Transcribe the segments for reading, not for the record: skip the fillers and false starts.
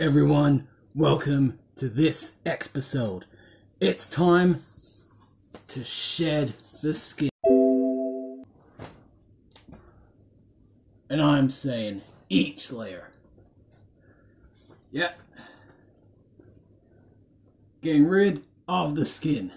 Everyone, welcome to this episode. It's time to shed the skin. And I'm saying each layer. Yep. Getting rid of the skin.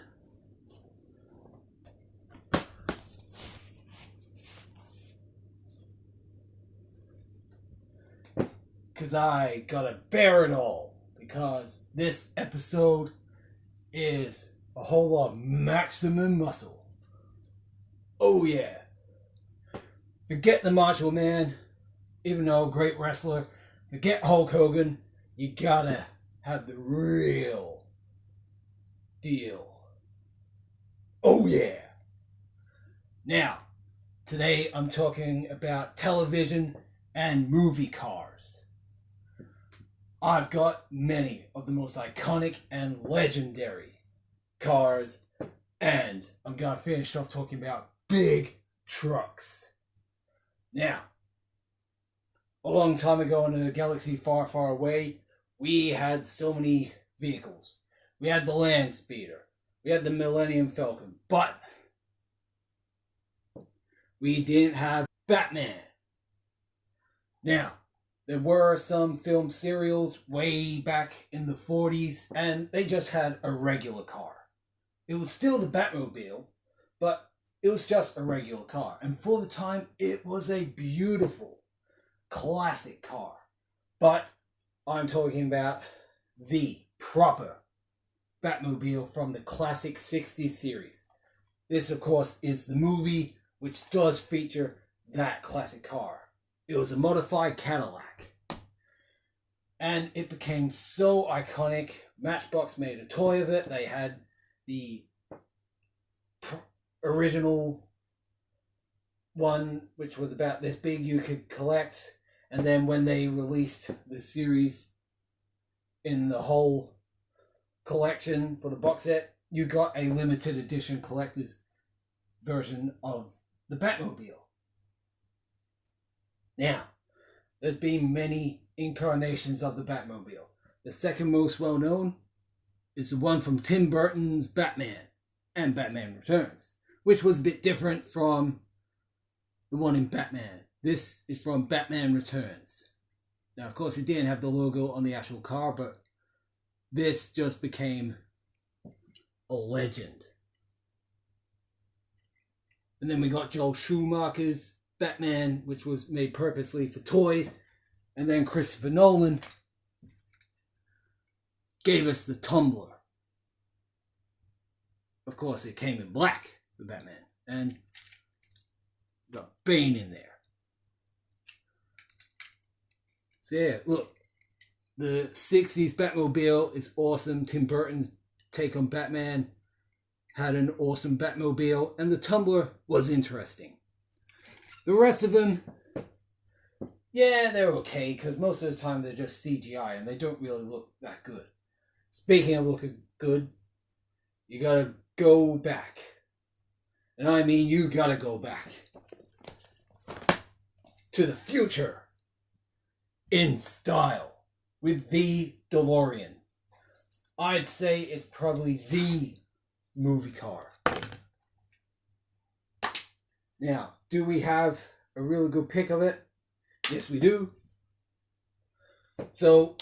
Because I gotta bear it all. Because this episode is a whole lot of maximum muscle. Oh yeah. Forget the Macho Man, even though great wrestler. Forget Hulk Hogan. You gotta have the real deal. Oh yeah. Now, today I'm talking about television and movie cars. I've got many of the most iconic and legendary cars, and I'm gonna finish off talking about big trucks. Now, a long time ago in a galaxy far, far away, we had so many vehicles. We had the Land Speeder, we had the Millennium Falcon, but we didn't have Batman. Now, there were some film serials way back in the 40s, and they just had a regular car. It was still the Batmobile, but it was just a regular car. And for the time, it was a beautiful, classic car. But I'm talking about the proper Batmobile from the classic 60s series. This, of course, is the movie which does feature that classic car. It was a modified Cadillac. And it became so iconic. Matchbox made a toy of it. They had the original one, which was about this big, you could collect. And then when they released the series in the whole collection for the box set, you got a limited edition collector's version of the Batmobile. Now, there's been many incarnations of the Batmobile. The second most well known is the one from Tim Burton's Batman and Batman Returns, which was a bit different from the one in Batman. This is from Batman Returns. Now, of course, it didn't have the logo on the actual car, but this just became a legend. And then we got Joel Schumacher's Batman, which was made purposely for toys. And then Christopher Nolan gave us the Tumbler. Of course, it came in black, the Batman. And got Bane in there. So yeah, look. The 60s Batmobile is awesome. Tim Burton's take on Batman had an awesome Batmobile. And the Tumbler was interesting. The rest of them, yeah, they're okay, because most of the time they're just CGI and they don't really look that good. Speaking of looking good, you gotta go back. And I mean, you gotta go back to the future in style with the DeLorean. I'd say it's probably the movie car. Now, do we have a really good pic of it? Yes, we do. So,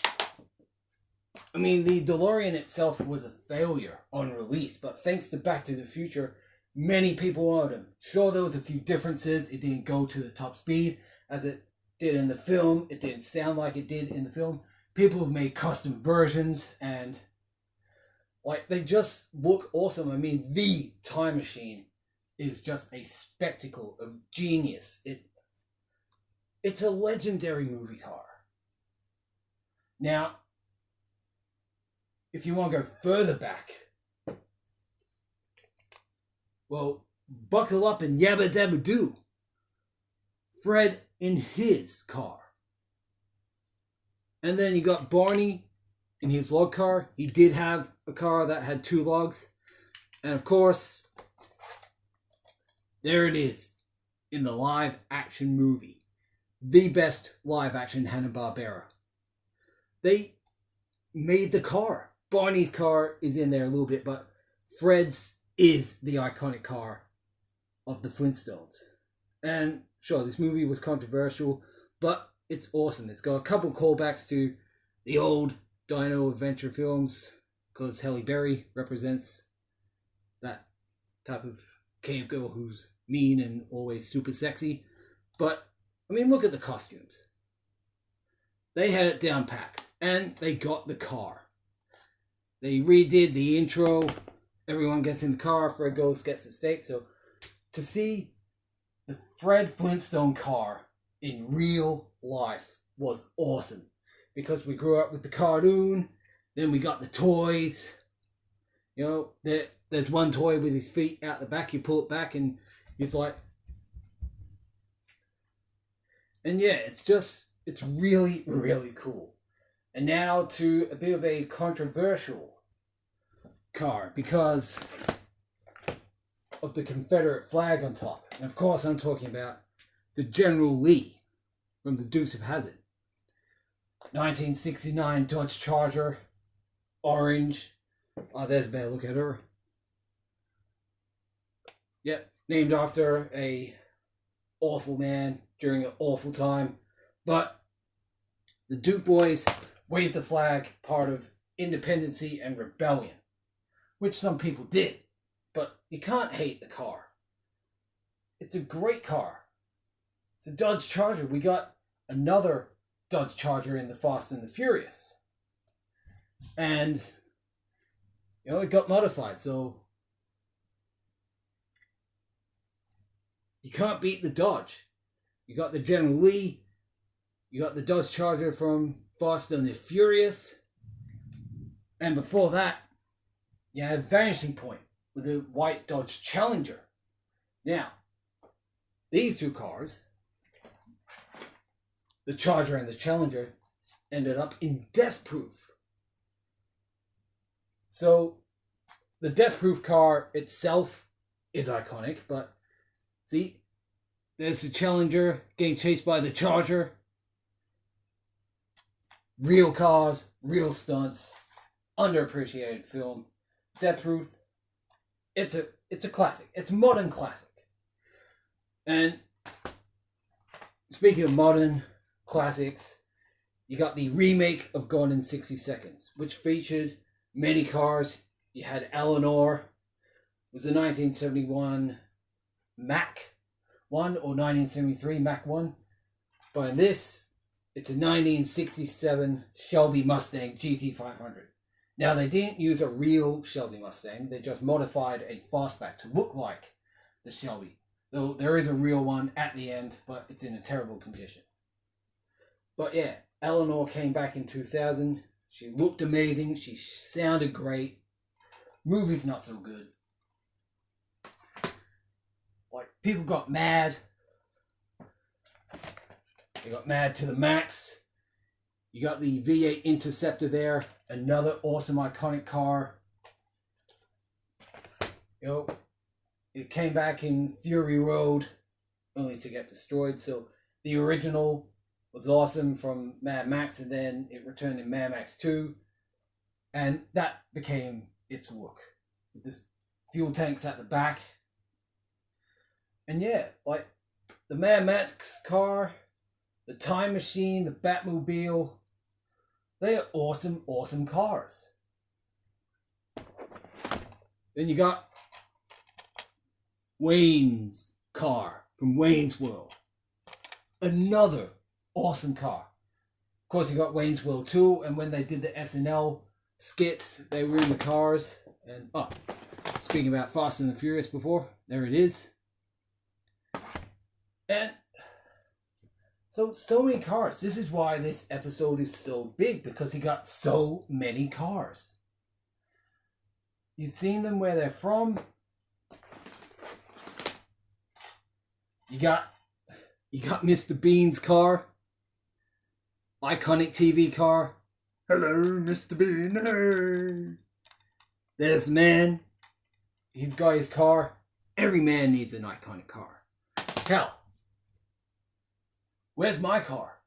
I mean, the DeLorean itself was a failure on release, but thanks to Back to the Future, many people wanted them. Sure, there was a few differences. It didn't go to the top speed as it did in the film. It didn't sound like it did in the film. People have made custom versions, and they just look awesome. I mean, the Time Machine is just a spectacle of genius. It's a legendary movie car. Now, if you want to go further back, well, buckle up and yabba dabba doo. Fred in his car. And then you got Barney in his log car. He did have a car that had two logs. And of course, there it is in the live action movie. The best live action Hanna-Barbera. They made the car. Barney's car is in there a little bit, but Fred's is the iconic car of the Flintstones. And sure, this movie was controversial, but it's awesome. It's got a couple callbacks to the old Dino Adventure films, because Halle Berry represents that type of cave girl who's mean and always super sexy. But, I mean, look at the costumes. They had it down pat, and they got the car. They redid the intro. Everyone gets in the car. Fred Ghost gets the steak. So to see the Fred Flintstone car in real life was awesome, because we grew up with the cartoon. Then we got the toys. You know, there's one toy with his feet out the back. You pull it back, and it's like, and yeah, it's really, really cool. And now to a bit of a controversial car, because of the Confederate flag on top. And of course, I'm talking about the General Lee from the Dukes of Hazzard. 1969 Dodge Charger, orange. Oh, there's a better look at her. Yep, named after a awful man during an awful time. But the Duke boys waved the flag, part of independency and rebellion, which some people did. But you can't hate the car. It's a great car. It's a Dodge Charger. We got another Dodge Charger in the Fast and the Furious. And, you know, it got modified, so you can't beat the Dodge. You got the General Lee. You got the Dodge Charger from Fast and the Furious. And before that, you had Vanishing Point with the white Dodge Challenger. Now, these two cars, the Charger and the Challenger, ended up in Death Proof. So, the Death Proof car itself is iconic, but see, there's the Challenger getting chased by the Charger. Real cars, real stunts, underappreciated film. Death Proof, it's a classic. It's a modern classic. And speaking of modern classics, you got the remake of Gone in 60 Seconds, which featured many cars. You had Eleanor, it was a 1971 Mac 1 or 1973 Mac 1. But in this, it's a 1967 Shelby Mustang GT500. Now, they didn't use a real Shelby Mustang. They just modified a fastback to look like the Shelby. Though there is a real one at the end, but it's in a terrible condition. But yeah, Eleanor came back in 2000. She looked amazing. She sounded great. Movie's not so good. Like, people got mad. They got mad to the max. You got the V8 Interceptor there. Another awesome, iconic car. You know, it came back in Fury Road, only to get destroyed. So the original was awesome from Mad Max, and then it returned in Mad Max 2. And that became its look. With this fuel tanks at the back. And yeah, like the Mad Max car, the Time Machine, the Batmobile, they are awesome, awesome cars. Then you got Wayne's car from Wayne's World. Another awesome car. Of course, you got Wayne's World 2, and when they did the SNL skits, they were in the cars. And, oh, speaking about Fast and the Furious before, there it is. And so many cars. This is why this episode is so big, because he got so many cars. You've seen them where they're from. You got Mr. Bean's car. Iconic TV car. Hello, Mr. Bean. Hey. There's the man. He's got his car. Every man needs an iconic car. Hell, where's my car?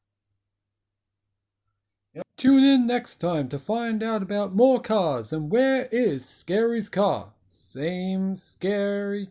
You know, Tune in next time to find out about more cars and where is Scary's car. Same scary...